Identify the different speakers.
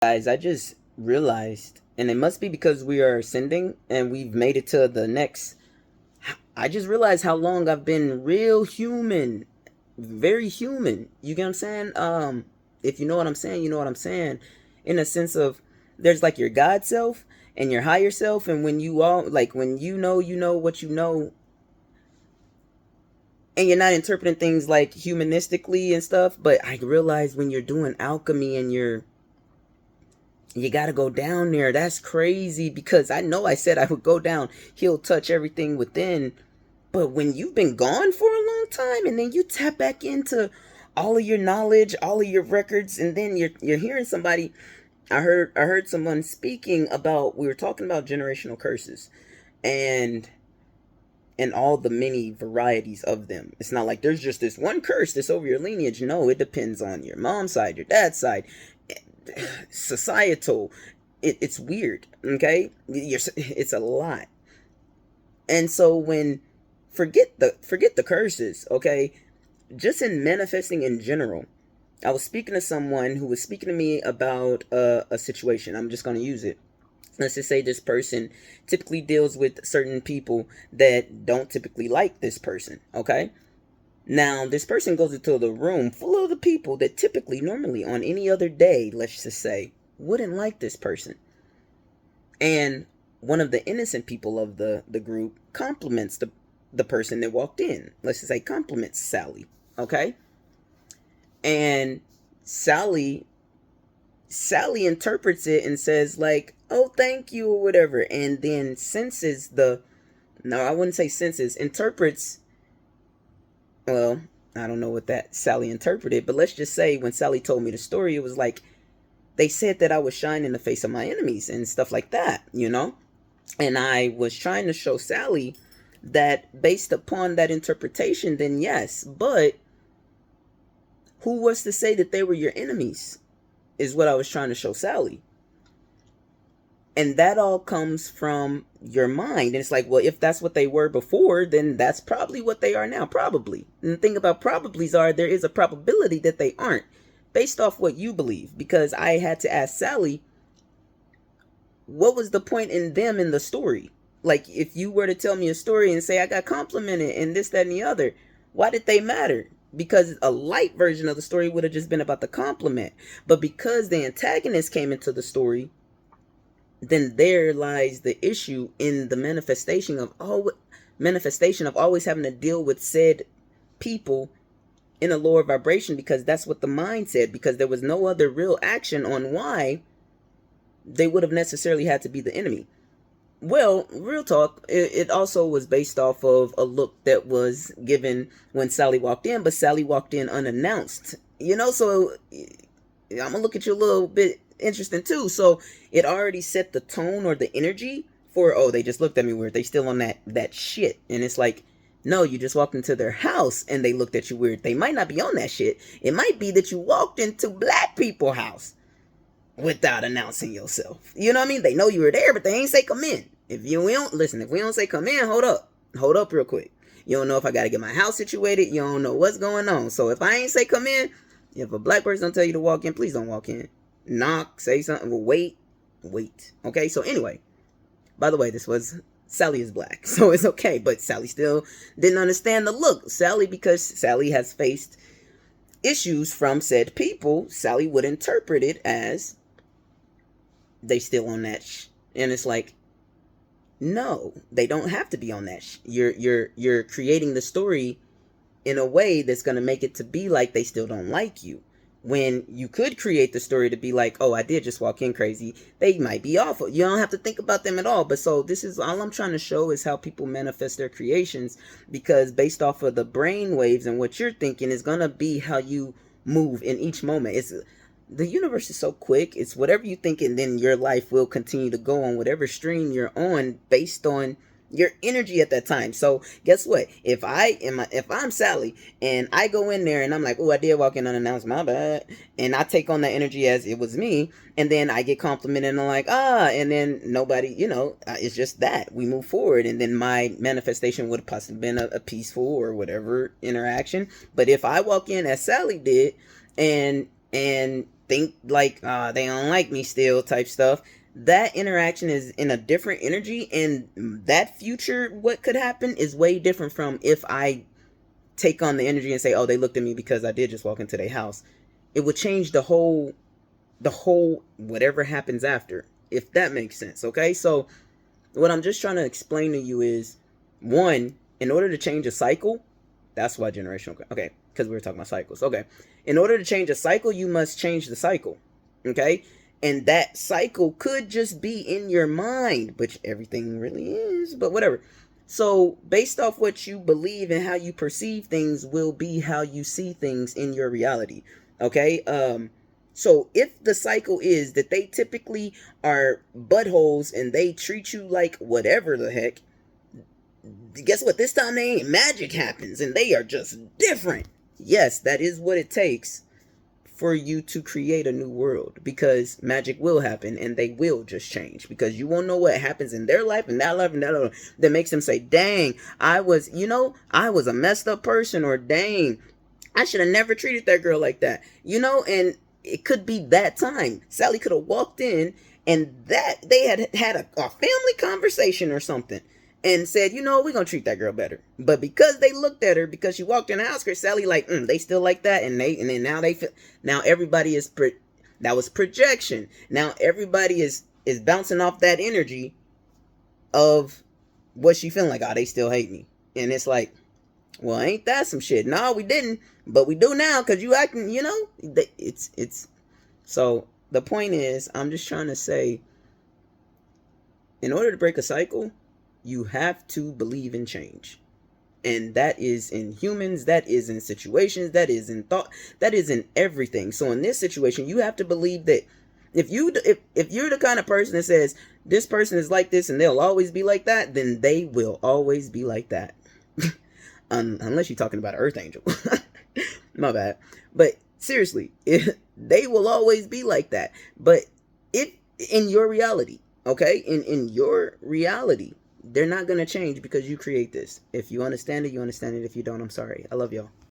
Speaker 1: Guys, I just realized, and it must be because we are ascending and we've made it to the next. I just realized how long I've been real human, very human. You get what I'm saying? If you know what I'm saying, you know what I'm saying. In a sense of, there's like your God self and your higher self, and when you all like when you know what you know, and you're not interpreting things like humanistically and stuff. But I realize when you're doing alchemy and you gotta go down there. That's crazy because I know I said I would go down. He'll touch everything within. But when you've been gone for a long time and then you tap back into all of your knowledge, all of your records, and then you're hearing somebody. I heard someone speaking about, we were talking about generational curses and all the many varieties of them. It's not like there's just this one curse that's over your lineage. No, it depends on your mom's side, your dad's side, societal. It's weird. Okay, it's a lot. And so when forget the curses. Okay, just in manifesting in general. I was speaking to someone who was speaking to me about a situation. I'm just going to use it. Let's just say this person typically deals with certain people that don't typically like this person. Okay, now this person goes into the room full of the people that typically, normally, on any other day, let's just say, wouldn't like this person. And one of the innocent people of the group compliments the person that walked in. Let's just say compliments Sally. Okay, and Sally Sally interprets it and says like, "Oh, thank you," or whatever, and then senses the, no, I wouldn't say senses, interprets. Well, I don't know what that Sally interpreted, but let's just say when Sally told me the story, it was like they said that I was shine in the face of my enemies and stuff like that, you know. And I was trying to show Sally that based upon that interpretation, then yes, but who was to say that they were your enemies? Is what I was trying to show Sally. And that all comes from your mind. And it's like, well, if that's what they were before, then that's probably what they are now. Probably. And the thing about probablys are there is a probability that they aren't, based off what you believe. Because I had to ask Sally, what was the point in them in the story? Like, if you were to tell me a story and say I got complimented and this, that, and the other, why did they matter? Because a light version of the story would have just been about the compliment. But because the antagonist came into the story, then there lies the issue in the manifestation of always having to deal with said people in a lower vibration, because that's what the mind said, because there was no other real action on why they would have necessarily had to be the enemy. Well, real talk, it also was based off of a look that was given when Sally walked in, but Sally walked in unannounced. You know, so I'm gonna look at you a little bit interesting too. So it already set the tone or the energy for, oh, they just looked at me weird. They still on that shit. And it's like, no, you just walked into their house and they looked at you weird. They might not be on that shit. It might be that you walked into black people's house without announcing yourself. You know what I mean? They know you were there, but they ain't say come in. If we don't say come in, hold up real quick. You don't know if I gotta get my house situated. You don't know what's going on. So if I ain't say come in, if a black person don't tell you to walk in, please don't walk in. Knock, say something. Well, wait. Okay. So anyway, by the way, this was, Sally is black, so it's okay. But Sally still didn't understand the look. Sally, because Sally has faced issues from said people, Sally would interpret it as they still on that and it's like, no, they don't have to be on that you're creating the story in a way that's going to make it to be like they still don't like you, when you could create the story to be like, oh, I did just walk in crazy, they might be awful, you don't have to think about them at all. But so this is all I'm trying to show, is how people manifest their creations, because based off of the brain waves and what you're thinking is going to be how you move in each moment. It's, the universe is so quick. It's whatever you think, and then your life will continue to go on whatever stream you're on based on your energy at that time. So guess what? If I'm Sally and I go in there and I'm like, oh, I did walk in unannounced, my bad, and I take on that energy as it was me, and then I get complimented and I'm like, and then nobody, it's just that we move forward, and then my manifestation would have possibly been a peaceful or whatever interaction. But if I walk in as Sally did, and think like they don't like me still type stuff, that interaction is in a different energy, and that future what could happen is way different from if I take on the energy and say, oh, they looked at me because I did just walk into their house. It would change the whole whatever happens after, if that makes sense. Okay, so what I'm just trying to explain to you is, one, in order to change a cycle, that's why generational, okay, because we were talking about cycles. Okay, in order to change a cycle, you must change the cycle. Okay, and that cycle could just be in your mind, which everything really is, but whatever. So based off what you believe and how you perceive things will be how you see things in your reality. Okay, so if the cycle is that they typically are buttholes and they treat you like whatever the heck, guess what? This time they ain't, magic happens and they are just different. Yes, that is what it takes for you to create a new world, because magic will happen and they will just change, because you won't know what happens in their life and that life and that life that makes them say, dang, I was a messed up person, or dang, I should have never treated that girl like that, and it could be that time Sally could have walked in and that they had a family conversation or something and said, we're gonna treat that girl better. But because they looked at her, because she walked in the house, Sally like, they still like that, and then now they feel, now everybody is that was projection. Now everybody is bouncing off that energy of what she feeling like. Oh, they still hate me, and it's like, well, ain't that some shit? No, we didn't, but we do now because you acting. It's so the point is, I'm just trying to say, in order to break a cycle, you have to believe in change. And that is in humans, that is in situations, that is in thought, that is in everything. So in this situation, you have to believe that if you're the kind of person that says this person is like this and they'll always be like that, then they will always be like that. Unless you're talking about an earth angel. My bad. But seriously, they will always be like that. But if in your reality, okay, in your reality, they're not going to change because you create this. If you understand it, you understand it. If you don't, I'm sorry. I love y'all.